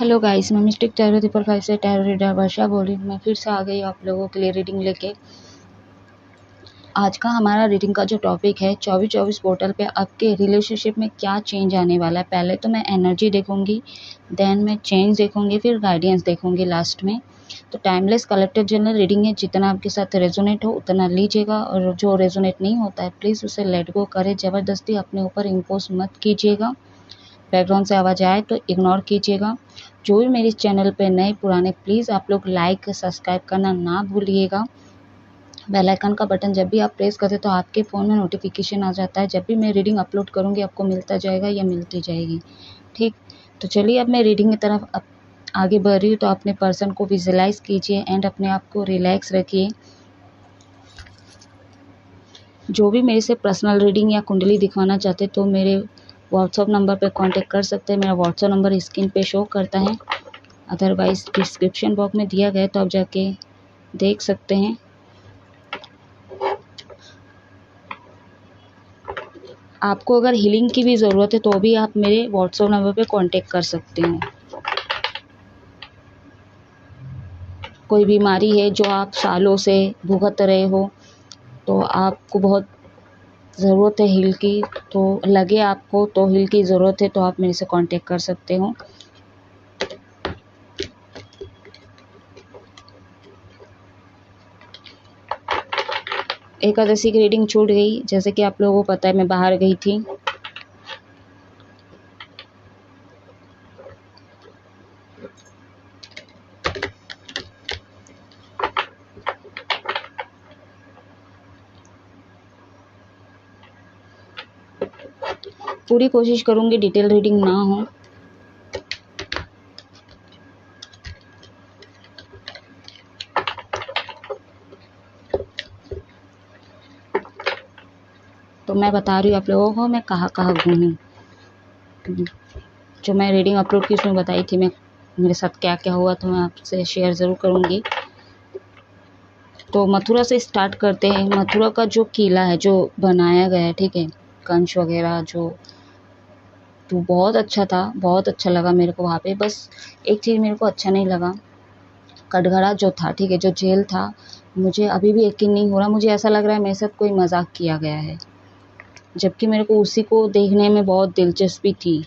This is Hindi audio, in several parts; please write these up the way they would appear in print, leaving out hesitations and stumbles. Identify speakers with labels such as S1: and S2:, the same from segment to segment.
S1: हेलो गाइस, मैं मिस्टिक टैरो 555 से टैरो रीडर वर्षा बोल रही हूँ। मैं फिर से आ गई आप लोगों के लिए रीडिंग लेके। आज का हमारा रीडिंग का जो टॉपिक है 24/24 पोर्टल पे आपके रिलेशनशिप में क्या चेंज आने वाला है। पहले तो मैं एनर्जी देखूंगी, देन मैं चेंज देखूंगी, फिर गाइडेंस देखूंगी लास्ट में। तो टाइमलेस कलेक्टिव जनरल रीडिंग है, जितना आपके साथ रेजोनेट हो उतना लीजिएगा, और जो रेजोनेट नहीं होता है प्लीज़ उसे लेट गो करें। ज़बरदस्ती अपने ऊपर इम्पोज मत कीजिएगा। बैकग्राउंड से आवाज़ आए तो इग्नोर कीजिएगा। जो भी मेरे चैनल पे नए पुराने प्लीज़ आप लोग लाइक सब्सक्राइब करना ना भूलिएगा। बेल आइकन का बटन जब भी आप प्रेस करते तो आपके फ़ोन में नोटिफिकेशन आ जाता है। जब भी मैं रीडिंग अपलोड करूँगी आपको मिलता जाएगा या मिलती जाएगी। ठीक, तो चलिए अब मैं रीडिंग की तरफ आगे बढ़ रही हूँ। तो अपने पर्सन को विजुलाइज कीजिए एंड अपने आप को रिलैक्स रखिए। जो भी मेरे से पर्सनल रीडिंग या कुंडली दिखवाना चाहते तो मेरे व्हाट्सअप नंबर पे कांटेक्ट कर सकते हैं। मेरा व्हाट्सअप नंबर स्क्रीन पे शो करता है, अदरवाइज़ डिस्क्रिप्शन बॉक्स में दिया गया है, तो आप जाके देख सकते हैं। आपको अगर हीलिंग की भी ज़रूरत है तो भी आप मेरे व्हाट्सअप नंबर पे कांटेक्ट कर सकते हो। कोई बीमारी है जो आप सालों से भुगत रहे हो, तो आपको बहुत ज़रूरत है हील की, तो लगे आपको तो हील की ज़रूरत है तो आप मेरे से कांटेक्ट कर सकते हो। एकादशी की रीडिंग छूट गई, जैसे कि आप लोगों को पता है मैं बाहर गई थी। पूरी कोशिश करूँगी डिटेल रीडिंग ना हो। तो मैं बता रही हूँ आप लोगों को मैं कहाँ कहाँ घूमी। जो मैं रीडिंग अपलोड की उसमें बताई थी मैं मेरे साथ क्या क्या हुआ, तो मैं आपसे शेयर ज़रूर करूँगी। तो मथुरा से स्टार्ट करते हैं। मथुरा का जो किला है जो बनाया गया है, ठीक है, कंच वगैरह जो, तो बहुत अच्छा था, बहुत अच्छा लगा मेरे को वहाँ पे। बस एक चीज़ मेरे को अच्छा नहीं लगा, कटघरा जो था, ठीक है, जो जेल था, मुझे अभी भी यकीन नहीं हो रहा। मुझे ऐसा लग रहा है मेरे साथ कोई मजाक किया गया है, जबकि मेरे को उसी को देखने में बहुत दिलचस्पी थी।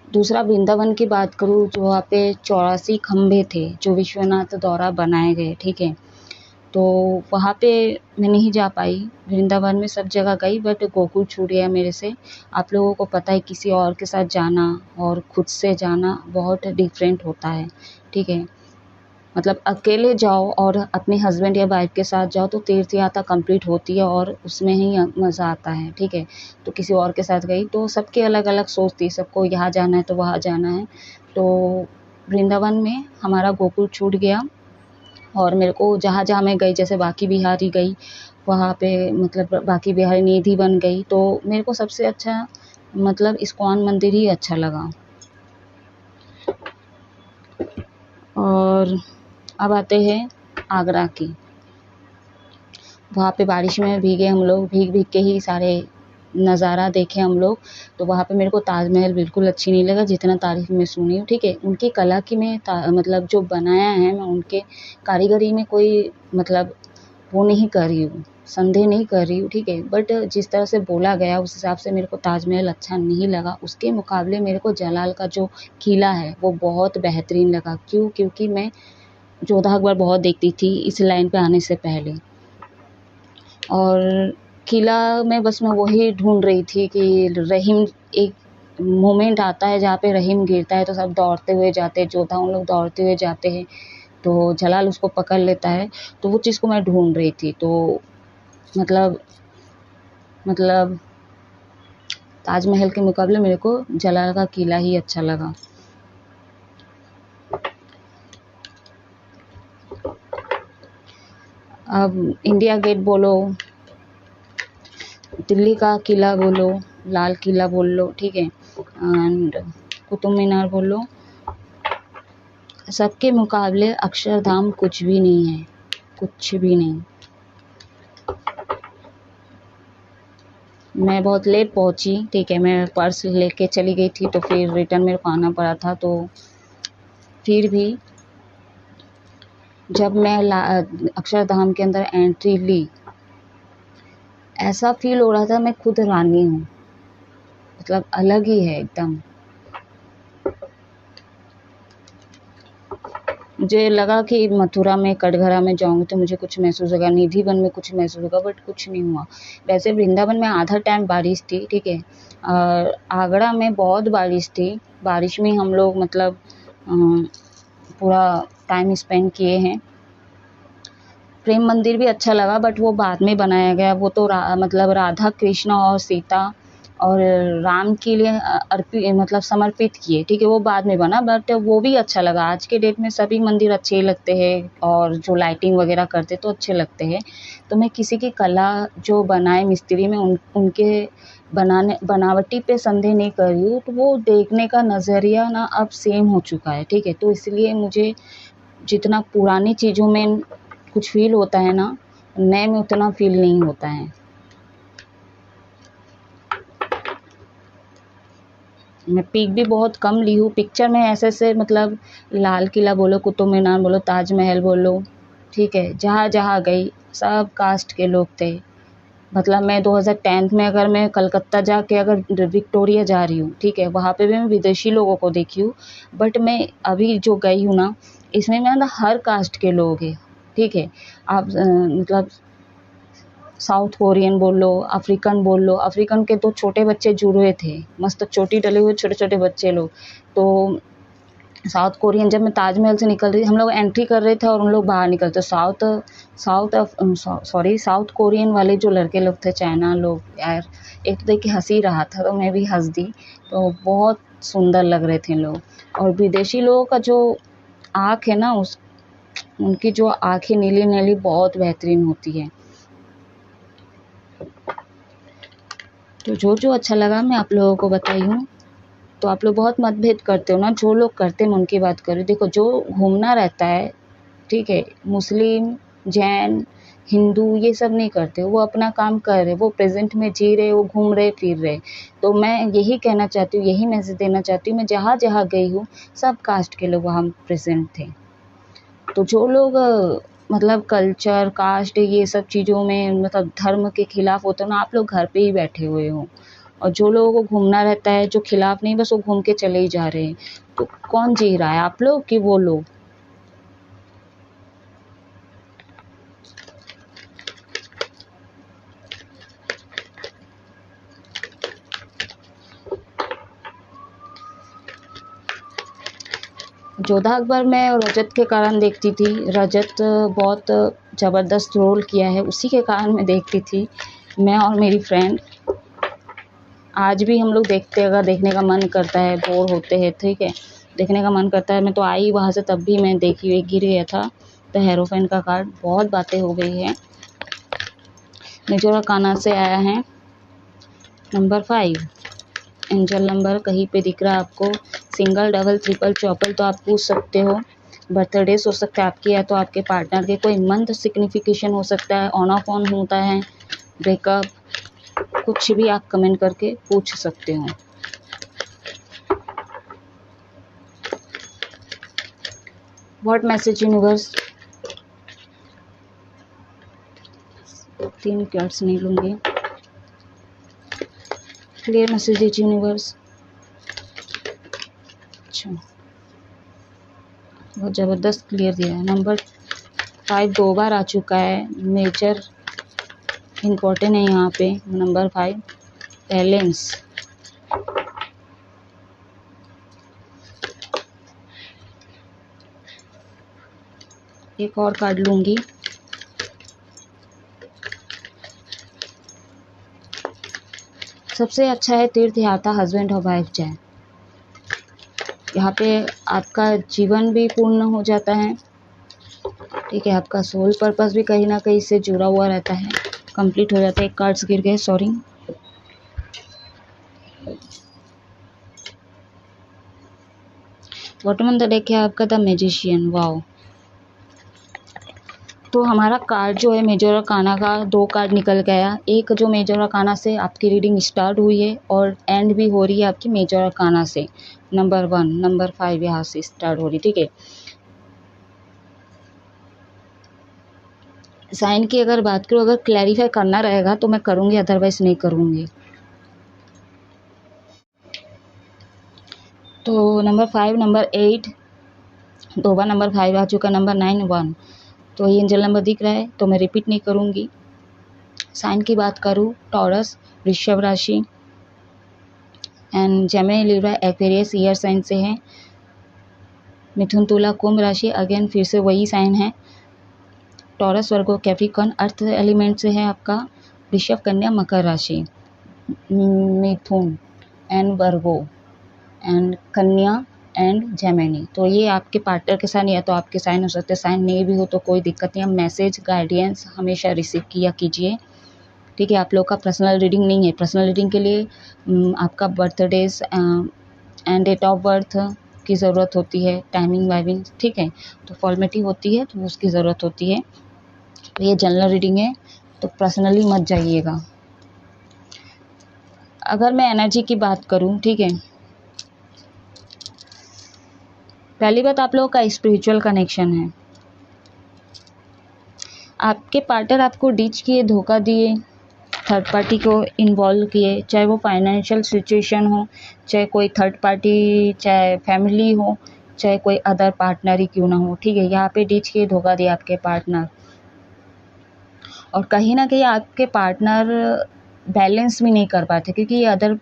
S1: दूसरा वृंदावन की बात करूँ जो वहाँ पे 84 खम्भे थे जो विश्वनाथ द्वारा बनाए गए, ठीक है। तो वहाँ पे मैं नहीं जा पाई। वृंदावन में सब जगह गई बट गोकुल छूट गया मेरे से। आप लोगों को पता है किसी और के साथ जाना और खुद से जाना बहुत डिफरेंट होता है, ठीक है। मतलब अकेले जाओ और अपने हस्बैंड या वाइफ के साथ जाओ तो तीर्थ यात्रा कंप्लीट होती है और उसमें ही मज़ा आता है, ठीक है। तो किसी और के साथ गई तो सबकी अलग अलग सोच थी, सबको यहाँ जाना है तो वहाँ जाना है। तो वृंदावन में हमारा गोकुल छूट गया और मेरे को जहाँ जहाँ मैं गई, जैसे बाकी बिहारी गई, वहाँ पे मतलब बाकी बिहारी निधि बन गई, तो मेरे को सबसे अच्छा मतलब इस्कॉन मंदिर ही अच्छा लगा। और अब आते हैं आगरा की। वहाँ पे बारिश में भीगे हम लोग, भीग भीग के ही सारे नज़ारा देखे हम लोग। तो वहाँ पे मेरे को ताजमहल बिल्कुल अच्छी नहीं लगा जितना तारीफ मैं सुनी हूँ, ठीक है। उनकी कला की मैं मतलब जो बनाया है मैं उनके कारीगरी में कोई मतलब वो नहीं कर रही हूँ, संदेह नहीं कर रही हूँ, ठीक है। बट जिस तरह से बोला गया उस हिसाब से मेरे को ताजमहल अच्छा नहीं लगा। उसके मुकाबले मेरे को जलाल का जो किला है वो बहुत बेहतरीन लगा। क्यों? क्योंकि मैं जोधा अकबर बहुत देखती थी इस लाइन पे आने से पहले। और किला में बस मैं वही ढूंढ रही थी कि रहीम, एक मोमेंट आता है जहाँ पे रहीम गिरता है तो सब दौड़ते हुए जाते हैं, जोधा उन लोग दौड़ते हुए जाते हैं, तो जलाल उसको पकड़ लेता है। तो वो चीज़ को मैं ढूंढ रही थी। तो मतलब ताजमहल के मुकाबले मेरे को जलाल का किला ही अच्छा लगा। अब इंडिया गेट बोलो, दिल्ली का किला बोलो, लाल किला बोल लो, ठीक है, एंड कुतुब मीनार बोलो, सबके मुकाबले अक्षरधाम कुछ भी नहीं है, कुछ भी नहीं। मैं बहुत लेट पहुंची, ठीक है, मैं पर्स लेके चली गई थी तो फिर रिटर्न मेरे को आना पड़ा था। तो फिर भी जब मैं अक्षरधाम के अंदर एंट्री ली, ऐसा फील हो रहा था मैं खुद रानी हूँ, मतलब अलग ही है एकदम। मुझे लगा कि मथुरा में कटघरा में जाऊंगी तो मुझे कुछ महसूस होगा, निधि वन में कुछ महसूस होगा, बट कुछ नहीं हुआ। वैसे वृंदावन में आधा टाइम बारिश थी, ठीक है, और आगरा में बहुत बारिश थी। बारिश में हम लोग मतलब पूरा टाइम स्पेंड किए हैं। प्रेम मंदिर भी अच्छा लगा, बट वो बाद में बनाया गया। वो तो मतलब राधा कृष्ण और सीता और राम के लिए अर्पित मतलब समर्पित किए, ठीक है, वो बाद में बना, बट वो भी अच्छा लगा। आज के डेट में सभी मंदिर अच्छे ही लगते हैं और जो लाइटिंग वगैरह करते तो अच्छे लगते हैं। तो मैं किसी की कला जो बनाए मिस्त्री में उनके बनावटी पे संदेह नहीं कर रही हूँ। तो वो देखने का नज़रिया ना अब सेम हो चुका है, ठीक है। तो इसलिए मुझे जितना पुरानी चीज़ों में कुछ फील होता है ना, नए में उतना फील नहीं होता है। मैं पिक भी बहुत कम ली हूँ। पिक्चर में ऐसे मतलब लाल किला बोलो, कुतुब मीनार बोलो, ताजमहल बोलो, ठीक है, जहाँ जहाँ गई सब कास्ट के लोग थे। मतलब मैं 2010 में अगर मैं कलकत्ता जाके अगर विक्टोरिया जा रही हूँ, ठीक है, वहाँ पे भी मैं विदेशी लोगों को देखी हूँ। बट मैं अभी जो गई हूँ ना, इसमें मैं ना हर कास्ट के लोग हैं, ठीक है। आप मतलब साउथ कोरियन बोल लो, अफ्रीकन बोल लो, अफ्रीकन के तो छोटे बच्चे जुड़े थे, मस्त चोटी डले हुए छोटे छोटे बच्चे लोग। तो साउथ कोरियन, जब मैं ताजमहल से निकल रही, हम लोग एंट्री कर रहे थे और उन लोग बाहर निकलते, साउथ कोरियन वाले जो लड़के लोग थे, चाइना लोग, यार एक तो देख के हंसी रहा था तो मैं भी हंस दी। तो बहुत सुंदर लग रहे थे लोग। और विदेशी लोगों का जो आँख है ना, उनकी जो आँखें नीली नीली बहुत बेहतरीन होती है। तो जो जो अच्छा लगा मैं आप लोगों को बताई हूँ। तो आप लोग बहुत मतभेद करते हो ना, जो लोग करते हैं मैं उनकी बात करूँ। देखो, जो घूमना रहता है, ठीक है, मुस्लिम, जैन, हिंदू ये सब नहीं करते, वो अपना काम कर रहे, वो प्रेजेंट में जी रहे, वो घूम रहे फिर रहे। तो मैं यही कहना चाहती हूँ, यही मैसेज देना चाहती हूँ, मैं जहाँ जहाँ गई हूँ सब कास्ट के लोग वहाँ प्रेजेंट थे। तो जो लोग मतलब कल्चर, कास्ट ये सब चीज़ों में मतलब धर्म के खिलाफ होते हो ना, आप लोग घर पे ही बैठे हुए हो। और जो लोगों को घूमना रहता है, जो खिलाफ नहीं, बस वो घूम के चले ही जा रहे हैं। तो कौन जी रहा है, आप लोग कि वो लोग? जोधा अकबर मैं रजत के कारण देखती थी। रजत बहुत ज़बरदस्त रोल किया है, उसी के कारण मैं देखती थी, मैं और मेरी फ्रेंड। आज भी हम लोग देखते हैं, अगर देखने का मन करता है, बोर होते हैं, ठीक है, देखने का मन करता है। मैं तो आई वहाँ से तब भी मैं देखी हुई, गिर गया था द हेरोफेन का कार्ड। बहुत बातें हो गई है। निजोरा काना से आया है नंबर 5, एंजल नंबर कहीं पे दिख रहा है आपको? सिंगल, डबल, ट्रिपल, चौपल, तो आप पूछ सकते हो। बर्थडेज हो सकता है आपके, या तो आपके पार्टनर के, कोई मंथ सिग्निफिकेशन हो सकता है, ऑन ऑफ ऑन होता है, ब्रेकअप, कुछ भी आप कमेंट करके पूछ सकते हो। What message universe? 3 कार्ड्स नहीं लूँगी। Clear message universe. अच्छा, बहुत ज़बरदस्त क्लियर दिया है। नंबर 5 2 बार आ चुका है, मेजर इम्पोर्टेंट है यहाँ पे। Number 5 balance. एक और कार्ड लूँगी। सबसे अच्छा है तीर्थ यात्रा, हस्बैंड और वाइफ जाए। यहाँ पे आपका जीवन भी पूर्ण हो जाता है, ठीक है, आपका सोल पर्पस भी कहीं ना कहीं से जुड़ा हुआ रहता है, कंप्लीट हो जाता है। कार्ड्स गिर गए, sorry. Bottom of the deck है आपका द मैजिशियन। वाओ, तो हमारा कार्ड जो है मेजर अरकाना का 2 कार्ड निकल गया। एक जो मेजर अरकाना से आपकी रीडिंग स्टार्ट हुई है और एंड भी हो रही है आपकी मेजर अरकाना से, नंबर 1, नंबर 5 यहाँ से स्टार्ट हो रही, ठीक है। साइन की अगर बात करूँ, अगर क्लैरिफाई करना रहेगा तो मैं करूँगी, अदरवाइज नहीं करूँगी। तो नंबर 5, नंबर 8, 2 बार नंबर 5 आ चुका, नंबर 9, 1, तो ये एंजल नंबर दिख रहा है तो मैं रिपीट नहीं करूँगी। साइन की बात करूँ, टॉरस, वृषभ राशि and Gemini, Libra, Aquarius air sign से है। मिथुन, तुला, कुंभ राशि अगेन फिर से वही साइन है। टॉरस, वर्गो, कैप्रिकॉर्न अर्थ एलिमेंट से है आपका। वृषभ, कन्या, मकर राशि, मिथुन एंड वर्गो एंड कन्या एंड जेमिनी। तो ये आपके पार्टनर के साथ या तो आपके साइन हो सकते हैं, साइन नहीं भी हो तो कोई दिक्कत नहीं है। मैसेज गाइडेंस हमेशा रिसीव किया कीजिए, ठीक है। आप लोग का पर्सनल रीडिंग नहीं है, पर्सनल रीडिंग के लिए आपका birthdays and date of birth की ज़रूरत होती है, टाइमिंग वाइमिंग, ठीक है। तो फॉर्मेलिटी होती है तो उसकी ज़रूरत होती है। तो ये जनरल रीडिंग है तो पर्सनली मत जाइएगा। अगर मैं एनर्जी की बात करूं, ठीक है, पहली बात आप लोगों का स्पिरिचुअल कनेक्शन है। आपके पार्टनर आपको डिच किए, धोखा दिए, थर्ड पार्टी को इन्वॉल्व किए, चाहे वो फाइनेंशियल सिचुएशन हो, चाहे कोई थर्ड पार्टी, चाहे फैमिली हो, चाहे कोई अदर पार्टनर ही क्यों ना हो, ठीक है। यहाँ पे डिच किए, धोखा दिया आपके पार्टनर, और कहीं ना कहीं आपके पार्टनर बैलेंस भी नहीं कर पाते क्योंकि ये अदर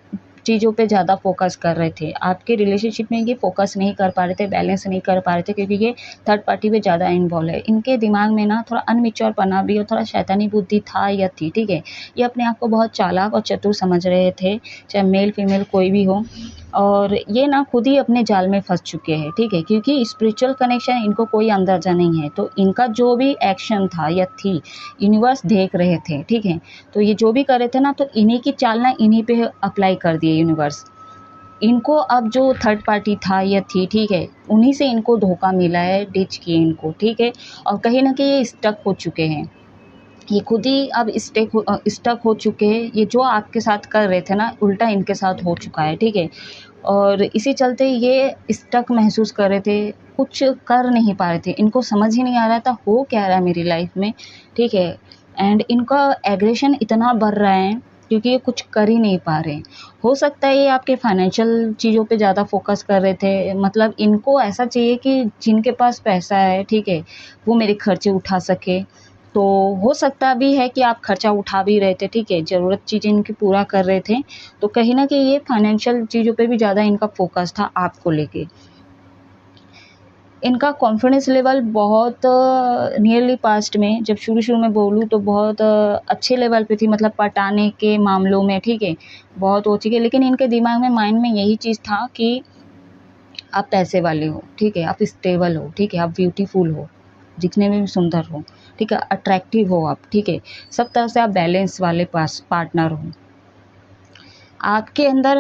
S1: चीज़ों पे ज़्यादा फोकस कर रहे थे। आपके रिलेशनशिप में ये फोकस नहीं कर पा रहे थे, बैलेंस नहीं कर पा रहे थे क्योंकि ये थर्ड पार्टी पे ज़्यादा इन्वॉल्व है। इनके दिमाग में ना थोड़ा अनमिच्योर पना भी और थोड़ा शैतानी बुद्धि था या थी, ठीक है। ये अपने आप को बहुत चालाक और चतुर समझ रहे थे, चाहे मेल फीमेल कोई भी हो, और ये ना खुद ही अपने जाल में फंस चुके हैं, ठीक है। क्योंकि स्पिरिचुअल कनेक्शन इनको कोई अंदाजा नहीं है, तो इनका जो भी एक्शन था या थी यूनिवर्स देख रहे थे, ठीक है। तो ये जो भी कर रहे थे ना, तो इन्हीं की चाल ना इन्हीं पे अप्लाई कर दिए यूनिवर्स। इनको अब जो थर्ड पार्टी था या थी, ठीक है, उन्हीं से इनको धोखा मिला है, डिच किए इनको, ठीक है। और कहीं ना कहीं ये स्टक हो चुके हैं, ये खुद ही अब स्टक हो चुके हैं। ये जो आपके साथ कर रहे थे ना, उल्टा इनके साथ हो चुका है, ठीक है। और इसी चलते ये स्टक महसूस कर रहे थे, कुछ कर नहीं पा रहे थे, इनको समझ ही नहीं आ रहा था हो क्या रहा है मेरी लाइफ में, ठीक है। एंड इनका एग्रेशन इतना बढ़ रहा है क्योंकि ये कुछ कर ही नहीं पा रहे। हो सकता है ये आपके फाइनेंशियल चीज़ों पे ज़्यादा फोकस कर रहे थे, मतलब इनको ऐसा चाहिए कि जिनके पास पैसा है, ठीक है, वो मेरे खर्चे उठा सके। तो हो सकता भी है कि आप खर्चा उठा भी रहे थे, ठीक है, ज़रूरत चीज़ें इनकी पूरा कर रहे थे। तो कहीं ना कहीं ये फाइनेंशियल चीज़ों पे भी ज़्यादा इनका फोकस था आपको लेके। इनका कॉन्फिडेंस लेवल बहुत नियरली पास्ट में, जब शुरू में बोलूँ तो बहुत अच्छे लेवल पे थी, मतलब पटाने के मामलों में, ठीक है, बहुत हो चुकी है। लेकिन इनके दिमाग में, माइंड में यही चीज़ था कि आप पैसे वाले हो, ठीक है, आप स्टेबल हो, ठीक है, आप ब्यूटीफुल हो, दिखने में भी सुंदर हो, ठीक है, अट्रैक्टिव हो आप, ठीक है, सब तरह से आप बैलेंस वाले पार्टनर हो। आपके अंदर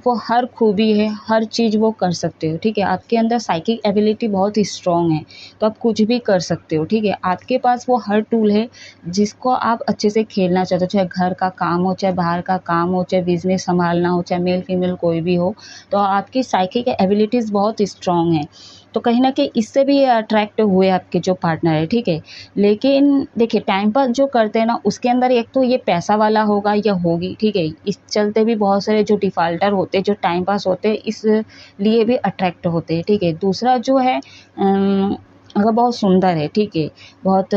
S1: वो हर खूबी है, हर चीज़ वो कर सकते हो, ठीक है। आपके अंदर साइकिक एबिलिटी बहुत ही स्ट्रॉन्ग है, तो आप कुछ भी कर सकते हो, ठीक है। आपके पास वो हर टूल है जिसको आप अच्छे से खेलना चाहते हो, चाहे घर का काम हो, चाहे बाहर का काम हो, चाहे बिजनेस संभालना हो, चाहे मेल फीमेल कोई भी हो, तो आपकी साइकिक एबिलिटीज़ बहुत स्ट्रॉन्ग है। तो कहीं ना कहीं इससे भी ये अट्रैक्ट हुए आपके जो पार्टनर है, ठीक है। लेकिन देखिए, टाइम पास जो करते हैं ना, उसके अंदर एक तो ये पैसा वाला होगा या होगी, ठीक है। इस चलते भी बहुत सारे जो डिफ़ाल्टर होते हैं, जो टाइम पास होते हैं, इसलिए भी अट्रैक्ट होते हैं, ठीक है। दूसरा जो है, अगर बहुत सुंदर है, ठीक है, बहुत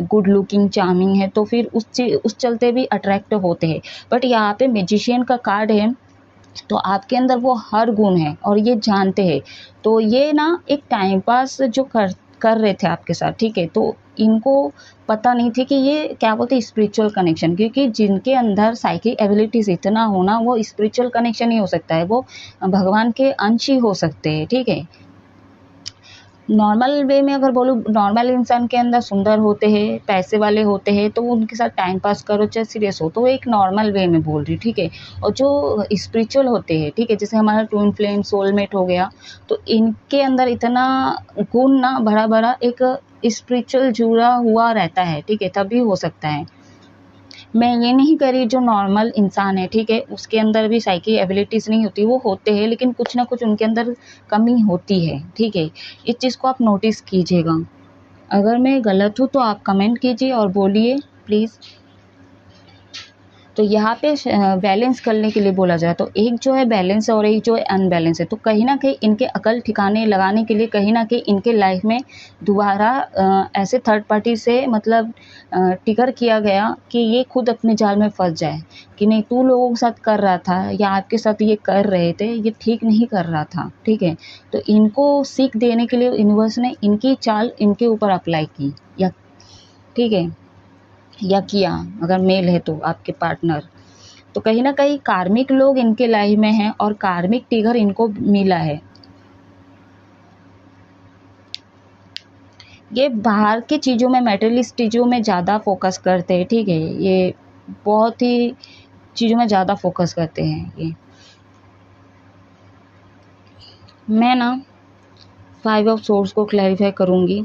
S1: गुड लुकिंग, चार्मिंग है, तो फिर उस चलते भी अट्रैक्ट होते हैं। बट यहाँ पे मैजिशियन का कार्ड है, तो आपके अंदर वो हर गुण है और ये जानते हैं। तो ये ना एक टाइम पास जो कर रहे थे आपके साथ, ठीक है, तो इनको पता नहीं थी कि ये क्या बोलते हैं स्पिरिचुअल कनेक्शन, क्योंकि जिनके अंदर साइकिक एबिलिटीज़ इतना होना, वो स्पिरिचुअल कनेक्शन ही हो सकता है, वो भगवान के अंश ही हो सकते हैं, ठीक है। नॉर्मल वे में अगर बोलूँ, नॉर्मल इंसान के अंदर सुंदर होते हैं, पैसे वाले होते हैं, तो उनके साथ टाइम पास करो चाहे सीरियस हो, तो वो एक नॉर्मल वे में बोल रही, ठीक है। और जो स्पिरिचुअल होते हैं, ठीक है, जैसे हमारा ट्विन फ्लेम, सोलमेट हो गया, तो इनके अंदर इतना गुण ना, बड़ा बड़ा एक स्पिरिचुअल जुड़ा हुआ रहता है, ठीक है, तभी हो सकता है। मैं ये नहीं कह रही जो नॉर्मल इंसान है, ठीक है, उसके अंदर भी साइकिक एबिलिटीज़ नहीं होती, वो होते हैं लेकिन कुछ ना कुछ उनके अंदर कमी होती है, ठीक है। इस चीज़ को आप नोटिस कीजिएगा। अगर मैं गलत हूँ तो आप कमेंट कीजिए और बोलिए प्लीज़। तो यहाँ पे बैलेंस करने के लिए बोला जाए तो एक जो है बैलेंस है और एक जो है अनबैलेंस है। तो कहीं ना कहीं इनके अकल ठिकाने लगाने के लिए कहीं ना कहीं इनके लाइफ में दोबारा ऐसे थर्ड पार्टी से मतलब ट्रिगर किया गया कि ये खुद अपने जाल में फंस जाए कि नहीं तू लोगों के साथ कर रहा था या आपके साथ ये कर रहे थे, ये ठीक नहीं कर रहा था, ठीक है। तो इनको सीख देने के लिए यूनिवर्स ने इनकी चाल इनके ऊपर अप्लाई की, या ठीक है, या किया। अगर मेल है तो आपके पार्टनर, तो कहीं ना कहीं कार्मिक लोग इनके लाइफ में हैं और कार्मिक ट्रिगर इनको मिला है। ये बाहर की चीज़ों में, मेटेरियलिस्ट चीज़ों में ज़्यादा फोकस करते हैं, ठीक है, ये बहुत ही चीज़ों में ज़्यादा फोकस करते हैं ये। मैं ना 5 ऑफ सोर्स को क्लैरिफाई करूँगी,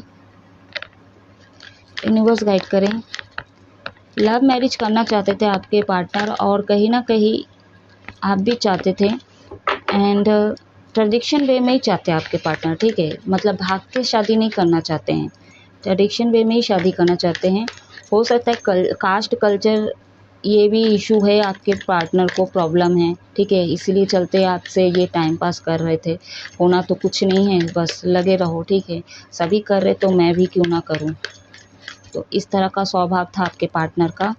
S1: यूनिवर्स गाइड करें। लव मैरिज करना चाहते थे आपके पार्टनर और कहीं ना कहीं आप भी चाहते थे, एंड ट्रेडिक्शन वे में ही चाहते हैं आपके पार्टनर, ठीक है, मतलब भाग के शादी नहीं करना चाहते हैं, ट्रेडिक्शन वे में ही शादी करना चाहते हैं। हो सकता है कास्ट कल्चर ये भी इशू है, आपके पार्टनर को प्रॉब्लम है, ठीक है, इसीलिए चलते आपसे ये टाइम पास कर रहे थे। होना तो कुछ नहीं है, बस लगे रहो, ठीक है, सभी कर रहे तो मैं भी क्यों ना करूं। तो इस तरह का स्वभाव था आपके पार्टनर का।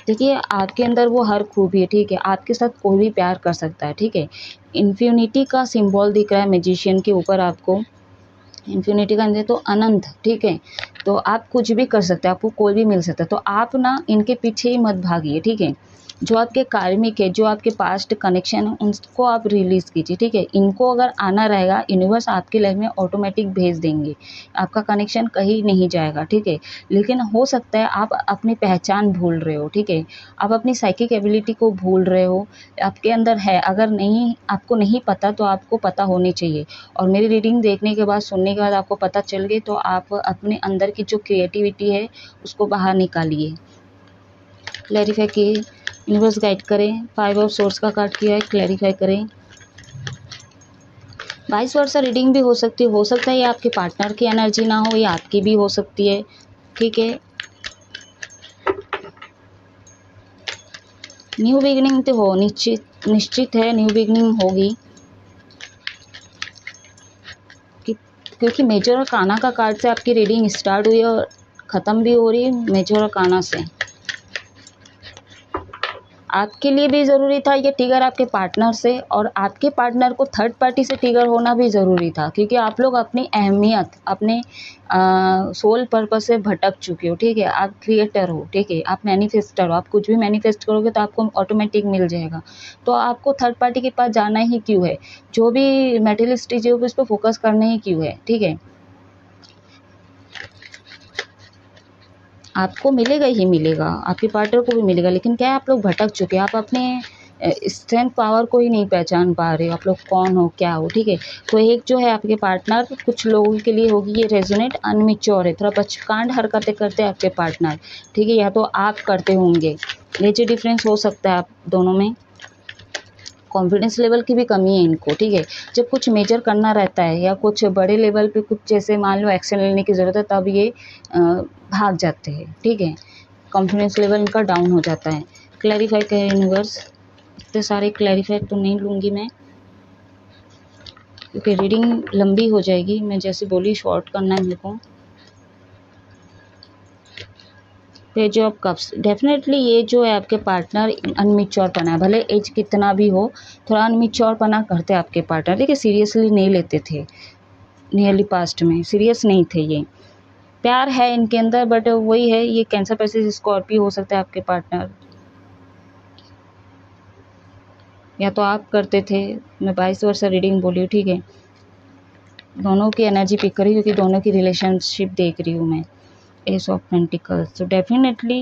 S1: देखिए आपके अंदर वो हर खूबी है, ठीक है, आपके साथ कोई भी प्यार कर सकता है, ठीक है। इन्फिनिटी का सिंबल दिख रहा है मैजिशियन के ऊपर आपको, इन्फिनिटी का अंदर तो अनंत, ठीक है। तो आप कुछ भी कर सकते हैं, आपको कोई भी मिल सकता है, तो आप ना इनके पीछे ही मत भागिए, ठीक है। जो आपके कार्मिक है, जो आपके पास्ट कनेक्शन है, उनको आप रिलीज कीजिए, ठीक है। इनको अगर आना रहेगा यूनिवर्स आपके लाइफ में ऑटोमेटिक भेज देंगे, आपका कनेक्शन कहीं नहीं जाएगा, ठीक है। लेकिन हो सकता है आप अपनी पहचान भूल रहे हो, ठीक है, आप अपनी साइकिक एबिलिटी को भूल रहे हो, आपके अंदर है, अगर नहीं आपको नहीं पता तो आपको पता होनी चाहिए। और मेरी रीडिंग देखने के बाद, सुनने के बाद आपको पता चल गई तो आप अपने अंदर की जो क्रिएटिविटी है उसको बाहर निकालिए। क्लैरिफाई किए, यूनिवर्स गाइड करें। 5 ऑफ सोर्स का कार्ड किया है, क्लैरिफाई करें। 22 वर्षा रीडिंग भी हो सकता है ये आपके पार्टनर की एनर्जी ना हो, या आपकी भी हो सकती है, ठीक है। न्यू बिगिनिंग तो हो निश्चित है, न्यू बिगिनिंग होगी, क्योंकि मेजर और काना का कार्ड से आपकी रीडिंग स्टार्ट हुई और ख़त्म भी हो रही है मेजर और काना से। आपके लिए भी ज़रूरी था ये ट्रिगर आपके पार्टनर से, और आपके पार्टनर को थर्ड पार्टी से ट्रिगर होना भी ज़रूरी था, क्योंकि आप लोग अपनी अहमियत, अपने सोल पर्पस से भटक चुके हो, ठीक है। आप क्रिएटर हो, ठीक है, आप मैनिफेस्टर हो, आप कुछ भी मैनिफेस्ट करोगे तो आपको ऑटोमेटिक मिल जाएगा। तो आपको थर्ड पार्टी के पास जाना ही क्यों है, जो भी मेटेरियलिस्टिक चीज़ों पर उस पर फोकस करना ही क्यों है, ठीक है। आपको मिलेगा ही मिलेगा, आपके पार्टनर को भी मिलेगा, लेकिन क्या है आप लोग भटक चुके हैं, आप अपने स्ट्रेंथ पावर को ही नहीं पहचान पा रहे हो, आप लोग कौन हो क्या हो, ठीक है। तो एक जो है आपके पार्टनर, कुछ लोगों के लिए होगी ये रेजोनेट अनमिच्योर है, थोड़ा बचकांड हरकतें करते हैं आपके पार्टनर, ठीक है, या तो आप करते होंगे, ये जो डिफरेंस हो सकता है आप दोनों में। कॉन्फिडेंस लेवल की भी कमी है इनको, ठीक है। जब कुछ मेजर करना रहता है या कुछ बड़े लेवल पे कुछ जैसे मान लो एक्शन लेने की ज़रूरत है, तब ये भाग जाते हैं, ठीक है। कॉन्फिडेंस लेवल इनका डाउन हो जाता है। क्लैरिफाई करें यूनिवर्स, इतने सारे क्लैरिफाई तो नहीं लूँगी मैं, क्योंकि रीडिंग लंबी हो जाएगी। मैं जैसे बोली शॉर्ट करना है मेरे को। पेज ऑफ कप्स, डेफिनेटली ये जो है आपके पार्टनर अनमिच्योर पना है, भले एज कितना भी हो, थोड़ा अनमिच्योर पना करते हैं आपके पार्टनर, देखिए सीरियसली नहीं लेते थे, नियरली पास्ट में सीरियस नहीं थे ये। प्यार है इनके अंदर, बट वही है, ये कैंसर पैसेज स्कॉर्पियो हो सकता है आपके पार्टनर, या तो आप करते थे। मैं 22 वर्ष रीडिंग बोली हूँ, ठीक है। दोनों की एनर्जी पिक करी क्योंकि दोनों की रिलेशनशिप देख रही हूँ मैं। एस ऑफ पेंटिकल्स, तो डेफिनेटली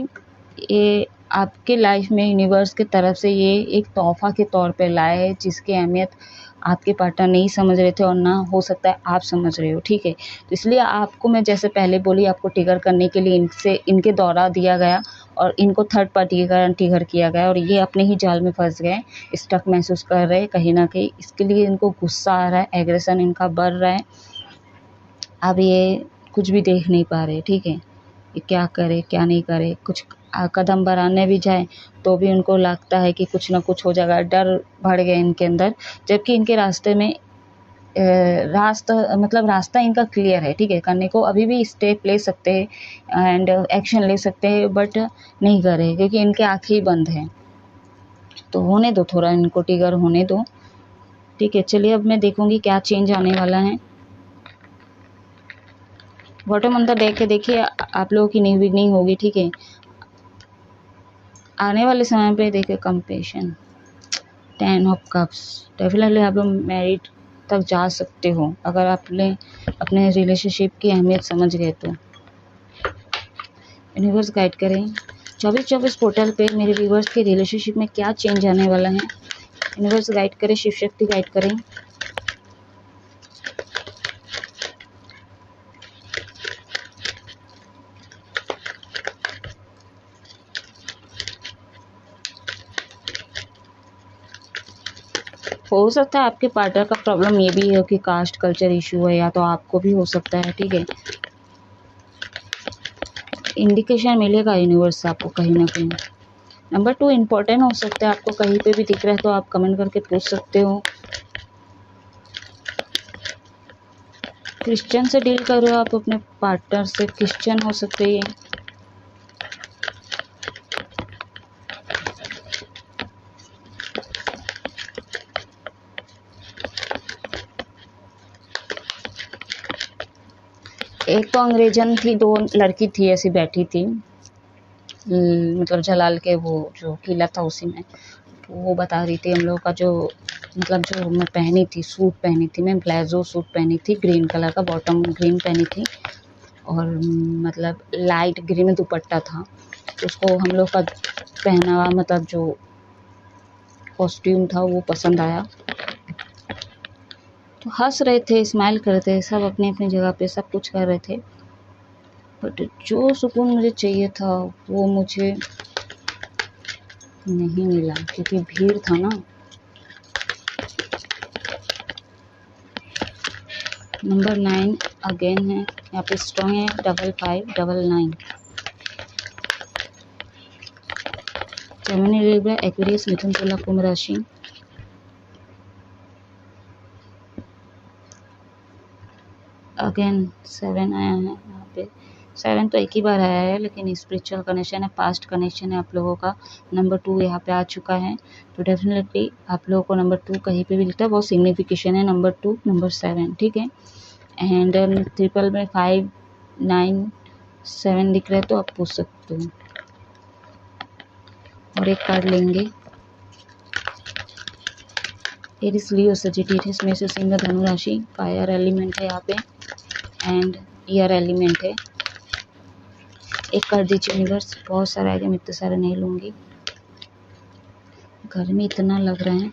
S1: ये आपके लाइफ में यूनिवर्स की तरफ से ये एक तोहफ़ा के तौर पे लाया है, जिसकी अहमियत आपके पार्टनर नहीं समझ रहे थे और ना हो सकता है आप समझ रहे हो, ठीक है। तो इसलिए आपको मैं जैसे पहले बोली, आपको ट्रिगर करने के लिए इनके दौरा दिया गया और इनको थर्ड पार्टी के कारण ट्रिगर किया गया और ये अपने ही जाल में फंस गए, स्टक महसूस कर रहे हैं कहीं ना कहीं। इसके लिए इनको गुस्सा आ रहा है, एग्रेशन इनका बढ़ रहा है। अब ये कुछ भी देख नहीं पा रहे, ठीक है। ये क्या करे क्या नहीं करे, कुछ कदम बढ़ाने भी जाए तो भी उनको लगता है कि कुछ ना कुछ हो जाएगा, डर बढ़ गया इनके अंदर। जबकि इनके रास्ते में रास्ता इनका क्लियर है, ठीक है। करने को अभी भी स्टेप ले सकते हैं एंड एक्शन ले सकते हैं, बट नहीं कर रहे क्योंकि इनके आँखें ही बंद हैं। तो होने दो, थोड़ा इनको ट्रिगर होने दो, ठीक है। चलिए अब मैं देखूंगी क्या चेंज आने वाला है। बॉटम अंदर देख के देखिए आप लोगों की न्यू बिगनिंग होगी, ठीक है। आने वाले समय पे देखिए कंपेशन, 10 ऑफ कप्स, डेफिनेटली आप लोग मैरिड तक जा सकते हो अगर आपने अपने रिलेशनशिप की अहमियत समझ गए तो। यूनिवर्स गाइड करें 24/24 पोर्टल पे मेरे व्यूवर्स के रिलेशनशिप में क्या चेंज आने वाला है। यूनिवर्स गाइड करें, शिव शक्ति गाइड करें। हो सकता है आपके पार्टनर का प्रॉब्लम ये भी है कि कास्ट कल्चर इशू है, या तो आपको भी हो सकता है, ठीक है। इंडिकेशन मिलेगा यूनिवर्स से आपको कहीं ना कहीं। नंबर 2 इम्पोर्टेंट हो सकता है, आपको कहीं पे भी दिख रहा है तो आप कमेंट करके पूछ सकते हो। क्रिश्चियन से डील कर रहे हो आप अपने पार्टनर से, क्रिश्चियन हो सकते हैं। एक तो अंग्रेजन थी, 2 लड़की थी ऐसी बैठी थी, मतलब जलाल के वो जो किला था उसी में। वो बता रही थी हम लोगों का जो जो मैं पहनी थी, सूट पहनी थी मैं, प्लाजो सूट पहनी थी, ग्रीन कलर का, बॉटम ग्रीन पहनी थी और लाइट ग्रीन में दुपट्टा था। तो उसको हम लोग का पहनावा जो कॉस्ट्यूम था वो पसंद आया। तो हंस रहे थे, स्माइल कर रहे थे, सब अपनी अपनी जगह पे सब कुछ कर रहे थे। बट जो सुकून मुझे चाहिए था वो मुझे नहीं मिला क्योंकि भीड़ था ना। नंबर 9 अगेन है यहाँ पे, स्ट्रॉन्ग है, 5599। जेमिनी, लिब्रा, एक्वेरियस, मिथुन, तुला, कुंभ राशि। अगेन 7 आया है यहाँ पे। 7 तो एक ही बार आया है, लेकिन स्पिरिचुअल कनेक्शन है, पास्ट कनेक्शन है आप लोगों का। नंबर 2 यहाँ पे आ चुका है, तो डेफिनेटली आप लोगों को नंबर 2 कहीं पे भी लिखता है, बहुत सिग्निफिकेशन है नंबर 2, नंबर 7, ठीक है। एंड ट्रिपल में 5 9 7 दिख रहा है तो आप पूछ सकते हो। और एक कार्ड लेंगे, एरिस, लियो, सजिटेरियस में से सिंह, धनु राशि, फायर एलिमेंट है यहाँ पे एंड ईयर एलिमेंट है। एक कर दीजिए यूनिवर्स, बहुत सारा आएगा, मैं इतने सारे नहीं लूँगी, गर्मी इतना लग रहा है,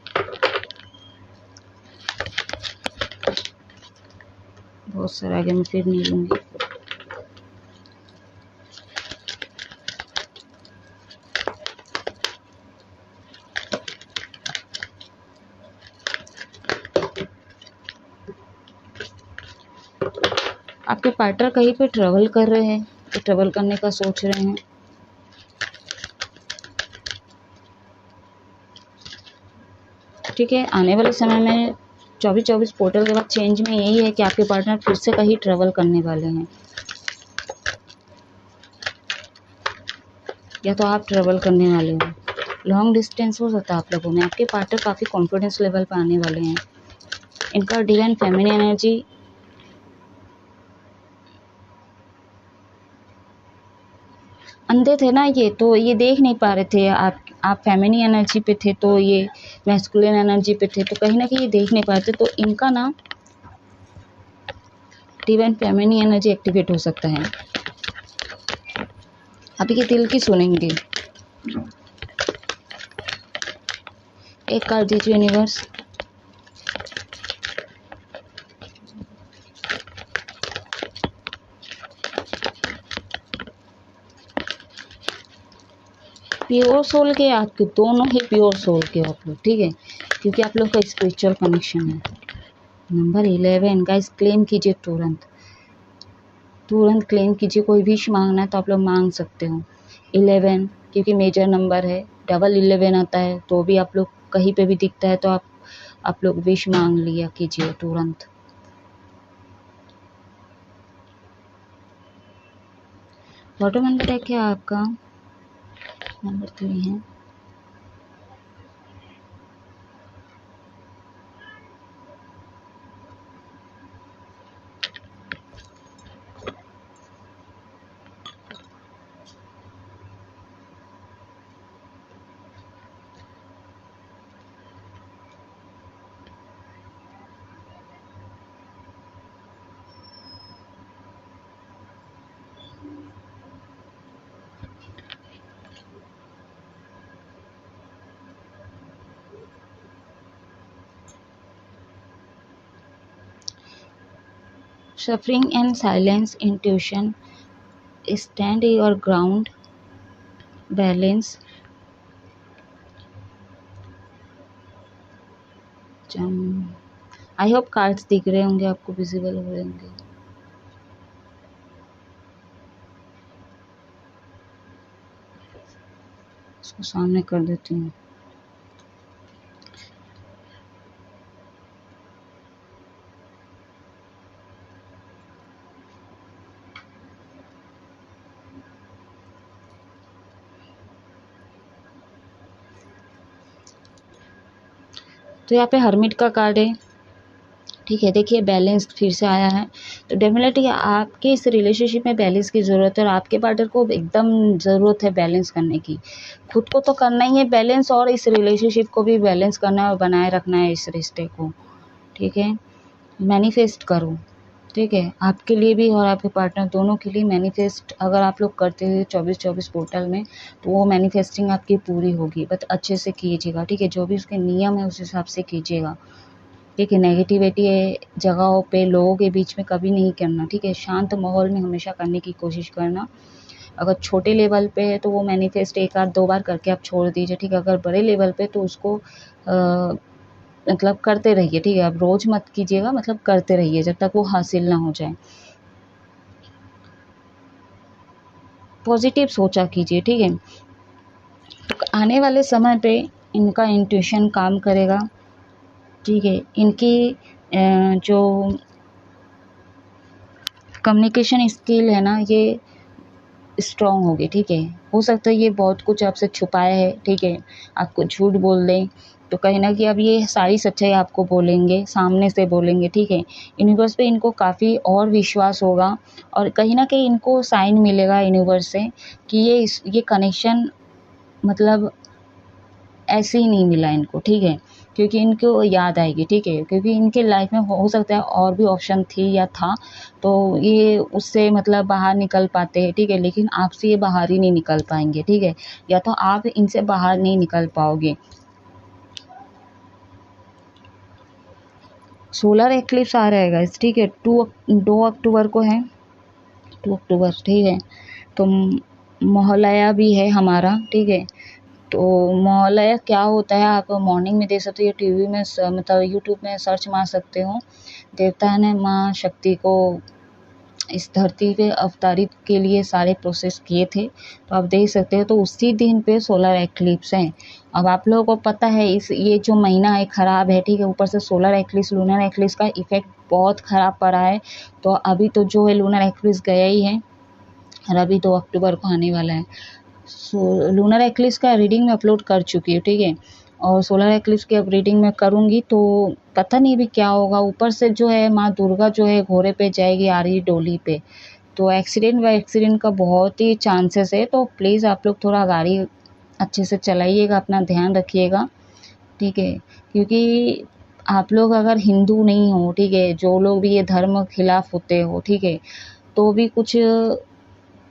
S1: बहुत सारा आएगा, मैं फिर नहीं लूँगी। आपके पार्टनर कहीं पे ट्रैवल कर रहे हैं, तो ट्रैवल करने का सोच रहे हैं। ठीक है, आने वाले समय में 24/24 पोर्टल के बाद चेंज में यही है कि आपके पार्टनर फिर से कहीं ट्रैवल करने वाले हैं, या तो आप ट्रैवल करने वाले हो। लॉन्ग डिस्टेंस हो सकता है आप लोगों में। आपके पार्टनर काफ़ी कॉन्फिडेंस लेवल पर आने वाले हैं। इनका डिवाइन फेमिनिन एनर्जी अंधे थे ना ये, तो ये देख नहीं पा रहे थे। आप फेमिनिन एनर्जी पे थे तो ये मैस्कुलिन एनर्जी पे थे, तो कहीं ना कहीं ये देख नहीं पा रहे थे। तो इनका ना डिवाइन फेमिनिन एनर्जी एक्टिवेट हो सकता है। आप ये दिल की सुनेंगे, एक कार्ड दीजिए यूनिवर्स। प्योर सोल के आपके दोनों ही प्योर सोल के हो आप लोग, ठीक है, क्योंकि आप लोग का स्पिरिचुअल कनेक्शन है। नंबर 11 गाइस, क्लेम कीजिए तुरंत, तुरंत क्लेम कीजिए। कोई विश मांगना है तो आप लोग मांग सकते हो। 11 क्योंकि मेजर नंबर है, डबल 11 आता है तो भी आप लोग कहीं पे भी दिखता है तो आप लोग विश मांग लिया कीजिए तुरंत। बॉटम नंबर है क्या आपका? नंबर 3 है। Suffering and silence, intuition, stand your ground, balance, I hope cards दिख रहे होंगे आपको, विजिबल हो रहे होंगे। इसको सामने कर देती हूँ। तो यहाँ पे हर्मिट का कार्ड है, ठीक है। देखिए बैलेंस फिर से आया है, तो डेफिनेटली आपके इस रिलेशनशिप में बैलेंस की ज़रूरत है और आपके पार्टनर को एकदम ज़रूरत है बैलेंस करने की। खुद को तो करना ही है बैलेंस और इस रिलेशनशिप को भी बैलेंस करना है और बनाए रखना है इस रिश्ते को, ठीक है। मैनिफेस्ट करो, ठीक है, आपके लिए भी और आपके पार्टनर दोनों के लिए। मैनिफेस्ट अगर आप लोग करते हुए 24/24 पोर्टल में तो वो मैनिफेस्टिंग आपकी पूरी होगी, बट अच्छे से कीजिएगा, ठीक है। जो भी उसके नियम है उस हिसाब से कीजिएगा, ठीक है। नेगेटिविटी जगहों पे लोगों के बीच में कभी नहीं करना, ठीक है। शांत माहौल में हमेशा करने की कोशिश करना। अगर छोटे लेवल पे है तो वो मैनिफेस्ट 1 आध 2 बार करके आप छोड़ दीजिए, ठीक है। अगर बड़े लेवल पे तो उसको मतलब करते रहिए, ठीक है। आप रोज़ मत कीजिएगा, मतलब करते रहिए जब तक वो हासिल ना हो जाए। पॉजिटिव सोचा कीजिए, ठीक है। तो आने वाले समय पे इनका इंट्यूशन काम करेगा, ठीक है। इनकी जो कम्युनिकेशन स्किल है ना ये स्ट्रॉन्ग होगी, ठीक है। हो सकता है ये बहुत कुछ आपसे छुपाए है, ठीक है, आपको झूठ बोल दें तो कहीं ना कहीं अब ये सारी सच्चाई आपको बोलेंगे, सामने से बोलेंगे, ठीक है। यूनिवर्स पे इनको काफ़ी और विश्वास होगा और कहीं ना कहीं इनको साइन मिलेगा यूनिवर्स से कि ये कनेक्शन मतलब ऐसे ही नहीं मिला इनको, ठीक है, क्योंकि इनको याद आएगी, ठीक है। क्योंकि इनके लाइफ में हो सकता है और भी ऑप्शन थी या था तो ये उससे मतलब बाहर निकल पाते हैं, ठीक है, लेकिन आपसे ये बाहर ही नहीं निकल पाएंगे, ठीक है, या तो आप इनसे बाहर नहीं निकल पाओगे। सोलर एक्लिप्स आ रहेगा इस, ठीक है, 2 अक्टूबर को है, 2 अक्टूबर, ठीक है। तो मोहल्ला भी है हमारा, ठीक है। तो मोहल्ला क्या होता है आप मॉर्निंग में देख सकते हो, या टीवी में मतलब यूट्यूब में सर्च मार सकते हो। देवता ने माँ शक्ति को इस धरती पे अवतारित के लिए सारे प्रोसेस किए थे, तो आप देख सकते हो। तो उसी दिन पे सोलर एक्लिप्स है। अब आप लोगों को पता है ये जो महीना है ख़राब है, ठीक है, ऊपर से सोलर एक्लिप्स लूनर एक्लिप्स का इफेक्ट बहुत ख़राब पड़ा है। तो अभी तो जो है लूनर एक्लिप्स गया ही है और अभी 2 अक्टूबर को आने वाला है। सो लूनर एक्लिप्स का रीडिंग में अपलोड कर चुकी हूँ, ठीक है, और सोलर एक्लिप्स की अब रीडिंग में करूँगी तो पता नहीं भी क्या होगा। ऊपर से जो है माँ दुर्गा जो है घोड़े पे जाएगी आ रही डोली पे, तो एक्सीडेंट का बहुत ही चांसेस है। तो प्लीज़ आप लोग थोड़ा गाड़ी अच्छे से चलाइएगा, अपना ध्यान रखिएगा, ठीक है। क्योंकि आप लोग अगर हिंदू नहीं हो, ठीक है, जो लोग भी ये धर्म खिलाफ होते हो, ठीक है, तो भी कुछ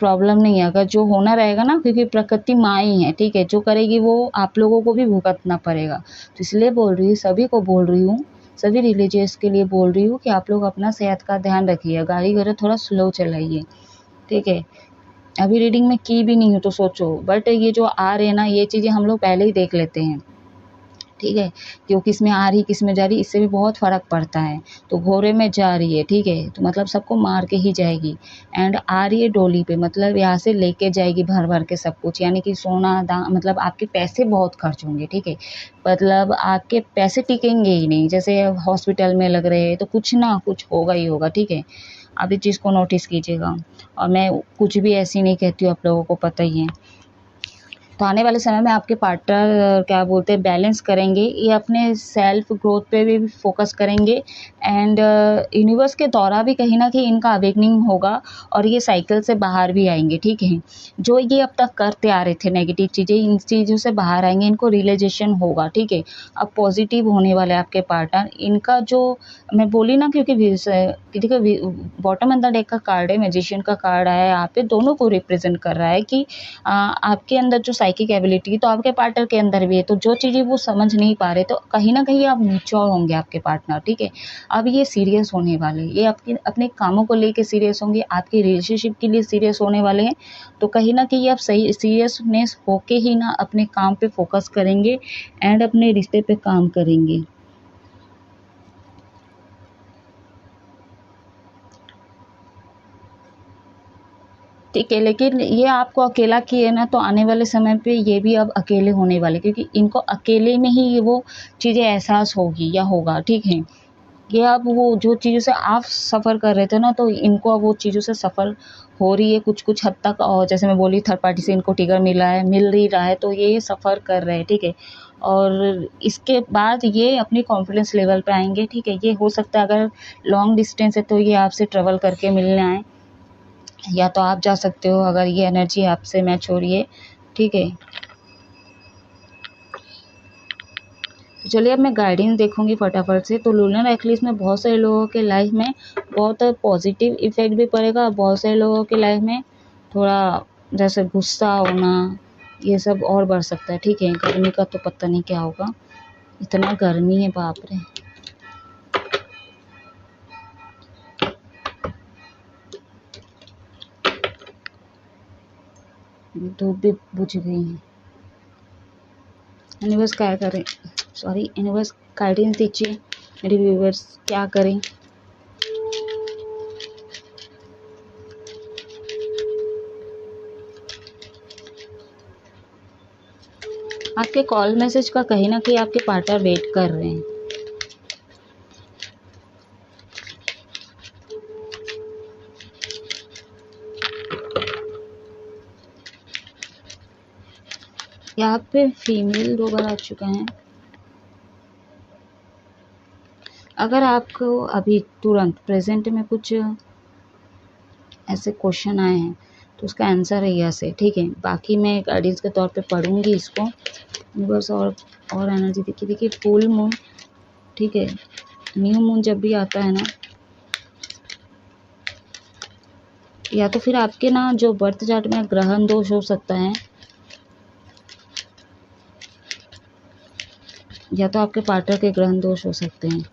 S1: प्रॉब्लम नहीं है। अगर जो होना रहेगा ना, क्योंकि प्रकृति माँ ही है, ठीक है, जो करेगी वो आप लोगों को भी भुगतना पड़ेगा। तो इसलिए बोल रही हूँ, सभी को बोल रही हूँ, सभी रिलीजियस के लिए बोल रही हूँ कि आप लोग अपना सेहत का ध्यान रखिए, गाड़ी घोड़ा थोड़ा स्लो चलाइए, ठीक है। अभी रीडिंग में की भी नहीं हूँ तो सोचो, बट ये जो आ रहे हैं ना, ये चीज़ें हम लोग पहले ही देख लेते हैं, ठीक है, क्यों किस में आ रही किस में जा रही, इससे भी बहुत फ़र्क पड़ता है। तो घोड़े में जा रही है, ठीक है, तो मतलब सबको मार के ही जाएगी। एंड आ रही है डोली पे, मतलब यहाँ से लेके जाएगी भर भर के सब कुछ, यानी कि सोना मतलब आपके पैसे बहुत खर्च होंगे, ठीक है, मतलब आपके पैसे टिकेंगे ही नहीं। जैसे हॉस्पिटल में लग रहे हैं तो कुछ ना कुछ होगा ही होगा, ठीक है। आप इस चीज़ को नोटिस कीजिएगा। और मैं कुछ भी ऐसी नहीं कहती हूँ, आप लोगों को पता ही है। तो आने वाले समय में आपके पार्टनर क्या बोलते हैं, बैलेंस करेंगे, ये अपने सेल्फ ग्रोथ पे भी फोकस करेंगे। एंड यूनिवर्स के द्वारा भी कहीं ना कहीं इनका अवेकनिंग होगा और ये साइकिल से बाहर भी आएंगे, ठीक है। जो ये अब तक करते आ रहे थे नेगेटिव चीज़ें, इन चीज़ों से बाहर आएंगे, इनको रियलाइजेशन होगा, ठीक है। अब पॉजिटिव होने वाले आपके पार्टनर, इनका जो मैं बोली ना, क्योंकि देखो बॉटम ऑफ द डेक का कार्ड है, मैजिशियन का कार्ड आया है यहाँ पे, दोनों को रिप्रेजेंट कर रहा है कि आपके अंदर जो साइकिक एबिलिटी तो आपके पार्टनर के अंदर भी है। तो जो चीज़ें वो समझ नहीं पा रहे, तो कहीं ना कहीं आप मैच्योर होंगे आपके पार्टनर, ठीक है। अब ये सीरियस होने वाले, ये आपके अपने कामों को लेके सीरियस होंगे, आपकी रिलेशनशिप के लिए सीरियस होने वाले हैं। तो कहीं ना कहीं आप सही सीरियसनेस होके ही ना अपने काम पे फोकस करेंगे एंड अपने रिश्ते पे काम करेंगे। ठीक है, लेकिन ये आपको अकेला किए ना, तो आने वाले समय पे ये भी अब अकेले होने वाले, क्योंकि इनको अकेले में ही ये वो चीज़ें एहसास होगी या होगा, ठीक है। ये अब वो जो चीज़ों से आप सफ़र कर रहे थे ना, तो इनको अब वो चीज़ों से सफ़र हो रही है कुछ कुछ हद तक। और जैसे मैं बोली, थर्ड पार्टी से इनको टिगर मिल ही रहा है, तो ये सफ़र कर रहे हैं, ठीक है। और इसके बाद ये अपनी कॉन्फिडेंस लेवल पे आएंगे, ठीक है। ये हो सकता है अगर लॉन्ग डिस्टेंस है तो ये आपसे ट्रेवल करके मिलने आए, या तो आप जा सकते हो अगर ये एनर्जी आपसे मैच हो रही है, ठीक है। तो चलिए अब मैं गाइडेंस देखूंगी फटाफट से। तो लूनर एक्लिप्स में बहुत सारे लोगों के लाइफ में बहुत पॉजिटिव इफेक्ट भी पड़ेगा, बहुत सारे लोगों के लाइफ में थोड़ा जैसे गुस्सा होना ये सब और बढ़ सकता है, ठीक है। गर्मी का तो पता नहीं क्या होगा, इतना गर्मी है, बाप रे। धूप भी बुझ गई है। यूनिवर्स क्या करें, सॉरी, यूनिवर्स गाइडेंस दीजिए मेरे व्यूवर्स, क्या करें। आपके कॉल मैसेज का कहीं ना कहीं आपके पार्टनर वेट कर रहे हैं। यहाँ पे फीमेल 2 बार आ चुका है। अगर आपको अभी तुरंत प्रेजेंट में कुछ ऐसे क्वेश्चन आए हैं तो उसका आंसर है यस है, ठीक है। बाकी मैं गाइडेंस के तौर पे पढ़ूंगी इसको बस। और एनर्जी देखिए फुल मून, ठीक है। न्यू मून जब भी आता है ना, या तो फिर आपके ना जो बर्थ चार्ट में ग्रहण दोष हो सकता है, या तो आपके पार्टनर के ग्रहण दोष हो सकते हैं।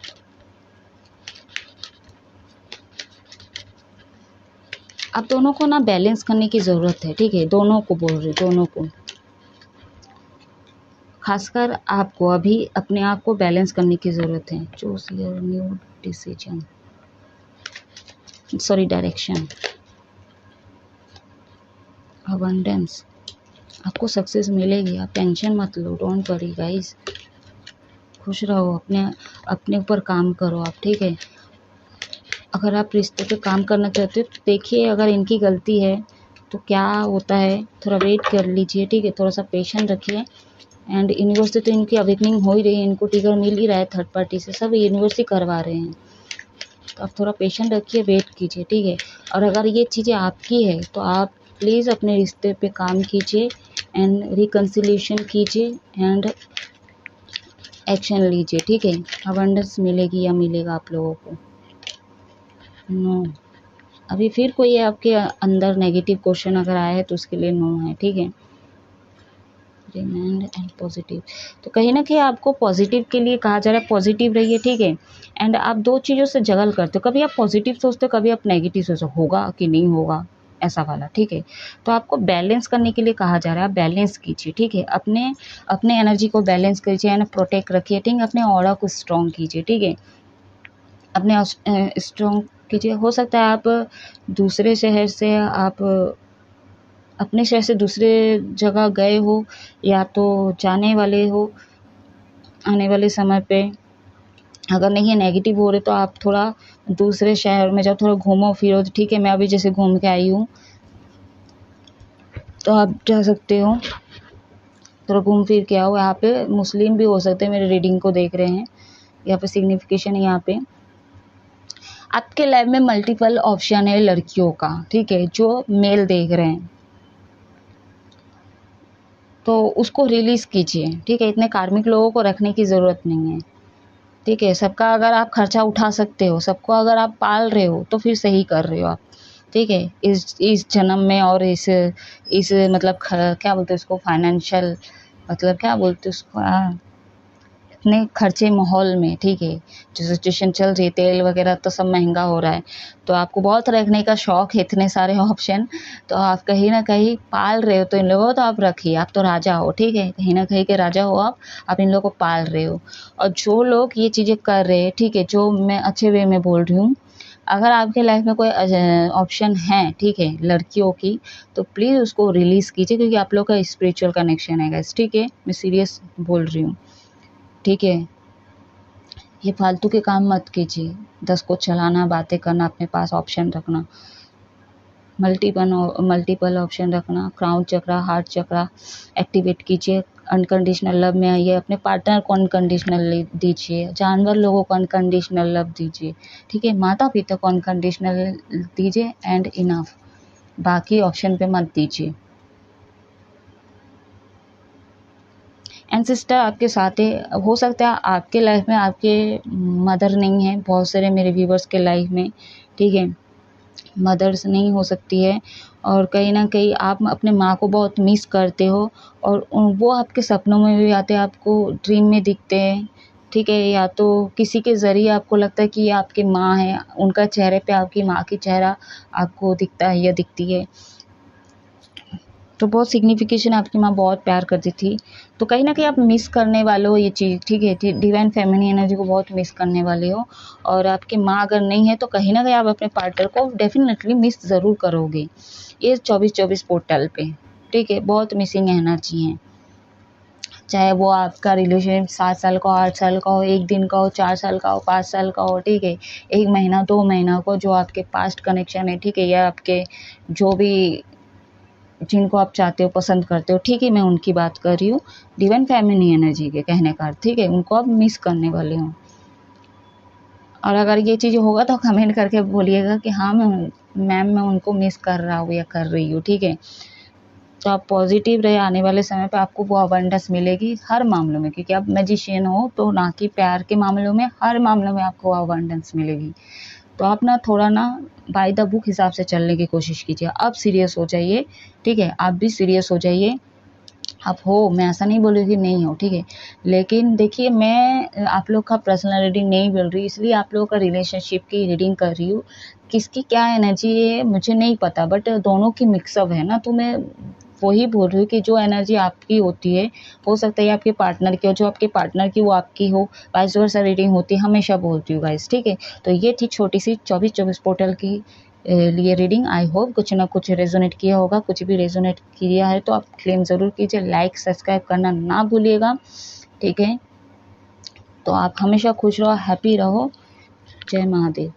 S1: आप दोनों को ना बैलेंस करने की ज़रूरत है, ठीक है। दोनों को बोल रही, दोनों को, खासकर आपको अभी अपने आप को बैलेंस करने की ज़रूरत है। Choose your new decision, sorry, direction, abundance, आपको सक्सेस मिलेगी, आप टेंशन मत लो, डोंट वरी गाइस, खुश रहो, अपने ऊपर काम करो आप, ठीक है। अगर आप रिश्ते पे काम करना चाहते हो तो देखिए, अगर इनकी गलती है तो क्या होता है, थोड़ा वेट कर लीजिए, ठीक है। थोड़ा सा पेशेंस रखिए। एंड यूनिवर्स से तो इनकी अवेकनिंग हो ही रही है, इनको टिगर मिल ही रहा है थर्ड पार्टी से, सब यूनिवर्स ही करवा रहे हैं। तो आप थोड़ा पेशेंट रखिए, वेट कीजिए, ठीक है। और अगर ये चीज़ें आपकी है तो आप प्लीज़ अपने रिश्ते पे काम कीजिए एंड रिकन्सिलिएशन कीजिए एंड एक्शन लीजिए, ठीक है। अबंडेंस मिलेगी या मिलेगा आप लोगों को। नो, अभी फिर कोई आपके अंदर नेगेटिव क्वेश्चन अगर आया है तो उसके लिए नो है, ठीक है। रिमाइंड एंड पॉजिटिव, तो कहीं ना कहीं आपको पॉजिटिव के लिए कहा जा रहा है, पॉजिटिव रहिए, ठीक है। एंड आप दो चीज़ों से जगल करते हो, कभी आप पॉजिटिव सोचते हो, कभी आप नेगेटिव सोचो, होगा कि नहीं होगा, ऐसा वाला, ठीक है। तो आपको बैलेंस करने के लिए कहा जा रहा है, आप बैलेंस कीजिए, ठीक है। अपने अपने एनर्जी को बैलेंस कीजिए एंड प्रोटेक्ट रखिए, ठीक है। अपने ऑरा को स्ट्रॉन्ग कीजिए, ठीक है। अपने स्ट्रॉन्ग कीजिए। हो सकता है आप दूसरे शहर से आप अपने शहर से दूसरे जगह गए हो, या तो जाने वाले हो आने वाले समय पे। अगर नहीं है नेगेटिव हो रहे तो आप थोड़ा दूसरे शहर में जाओ, थोड़ा घूमो फिरो, ठीक है। मैं अभी जैसे घूम के आई हूँ, तो आप जा सकते हो, थोड़ा घूम फिर के आओ। यहाँ पे मुस्लिम भी हो सकते हैं, मेरे रीडिंग को देख रहे हैं। यहाँ पे सिग्निफिकेशन है, यहाँ पे आपके लाइफ में मल्टीपल ऑप्शन है लड़कियों का, ठीक है, जो मेल देख रहे हैं, तो उसको रिलीज़ कीजिए, ठीक है। इतने कार्मिक लोगों को रखने की ज़रूरत नहीं है, ठीक है। सबका अगर आप खर्चा उठा सकते हो, सबको अगर आप पाल रहे हो, तो फिर सही कर रहे हो आप, ठीक है। इस जन्म में और इस मतलब क्या बोलते हैं उसको, फाइनेंशियल मतलब क्या बोलते हैं उसको, इतने खर्चे माहौल में, ठीक है। जो सिचुएशन चल रही है, तेल वगैरह तो सब महंगा हो रहा है, तो आपको बहुत रखने का शौक है, इतने सारे ऑप्शन, तो आप कहीं ना कहीं पाल रहे हो, तो इन लोगों को तो आप रखिए, आप तो राजा हो, ठीक है। कहीं ना कहीं के राजा हो आप इन लोगों को पाल रहे हो। और जो लोग ये चीज़ें कर रहे हैं, ठीक है, जो मैं अच्छे वे में बोल रही हूँ, अगर आपके लाइफ में कोई ऑप्शन है, ठीक है, लड़कियों की, तो प्लीज़ उसको रिलीज़ कीजिए, क्योंकि आप लोग का स्पिरिचुअल कनेक्शन है गाइस, ठीक है। मैं सीरियस बोल रही हूँ, ठीक है। ये फालतू के काम मत कीजिए, 10 को चलाना, बातें करना, अपने पास ऑप्शन रखना, मल्टीपल ऑप्शन रखना। क्राउन चक्रा, हार्ट चक्रा एक्टिवेट कीजिए। अनकंडीशनल लव में आइए, अपने पार्टनर को अनकंडीशनल दीजिए, जानवर लोगों को अनकंडीशनल लव दीजिए, ठीक है। माता पिता को अनकंडीशनल दीजिए एंड इनफ, बाकी ऑप्शन पे मत दीजिए। एंड सिस्टर आपके साथ है, हो सकता है आपके लाइफ में आपके मदर नहीं है, बहुत सारे मेरे व्यूवर्स के लाइफ में, ठीक है, मदर्स नहीं हो सकती है, और कहीं ना कहीं आप अपने माँ को बहुत मिस करते हो, और वो आपके सपनों में भी आते हैं, आपको ड्रीम में दिखते हैं, ठीक है। या तो किसी के ज़रिए आपको लगता है कि ये आपकी माँ है, उनका चेहरे पे आपकी माँ की चेहरा आपको दिखता है या दिखती है, तो बहुत सिग्निफिकेशन, आपकी माँ बहुत प्यार करती थी, तो कहीं ना कहीं आप मिस करने वाले हो ये चीज़, ठीक है। डिवाइन फेमिनिन एनर्जी को बहुत मिस करने वाले हो, और आपकी माँ अगर नहीं है तो कहीं ना कहीं आप अपने पार्टनर को डेफिनेटली मिस ज़रूर करोगे, ये 24/24 पोर्टल पे, ठीक है। बहुत मिसिंग एनर्जी है, चाहे वो आपका रिलेशन 7 साल का हो, 8 साल का हो, 1 दिन का हो, 4 साल का हो, 5 साल का हो, ठीक है। 1 महीना 2 महीना को, जो आपके पास्ट कनेक्शन है, ठीक है, या आपके जो भी जिनको आप चाहते हो, पसंद करते हो, ठीक है, मैं उनकी बात कर रही हूँ, डिवाइन फेमिनिन एनर्जी के कहने का, ठीक है। उनको आप मिस करने वाले हो, और अगर ये चीज़ होगा तो कमेंट करके बोलिएगा कि हाँ मैम मैं उनको मिस कर रहा हूँ या कर रही हूँ, ठीक है। तो आप पॉजिटिव रहे, आने वाले समय पे आपको वो अबंडेंस मिलेगी हर मामलों में, क्योंकि आप मैजिशियन हो, तो ना कि प्यार के मामलों में, हर मामलों में आपको अबंडेंस मिलेगी। तो आप ना थोड़ा ना बाय द बुक हिसाब से चलने की कोशिश कीजिए, अब सीरियस हो जाइए, ठीक है। आप भी सीरियस हो जाइए, आप हो, मैं ऐसा नहीं बोल रही कि नहीं हो, ठीक है। लेकिन देखिए, मैं आप लोग का पर्सनल रीडिंग नहीं बोल रही, इसलिए आप लोगों का रिलेशनशिप की रीडिंग कर रही हूँ। किसकी क्या एनर्जी है मुझे नहीं पता, बट दोनों की मिक्सअप है ना, तो मैं वही बोल रही हूँ कि जो एनर्जी आपकी होती है, हो सकता है आपके पार्टनर की हो, जो आपके पार्टनर की वो आपकी हो, वाइस वर्सा रीडिंग होती है, हमेशा बोलती हूँ गाइस, ठीक है। तो ये थी छोटी सी 24/24 पोर्टल की लिए रीडिंग। आई होप कुछ ना कुछ रेजोनेट किया होगा, कुछ भी रेजोनेट किया है तो आप क्लेम ज़रूर कीजिए, लाइक सब्सक्राइब करना ना भूलिएगा, ठीक है। तो आप हमेशा खुश रहो, हैप्पी रहो। जय महादेव।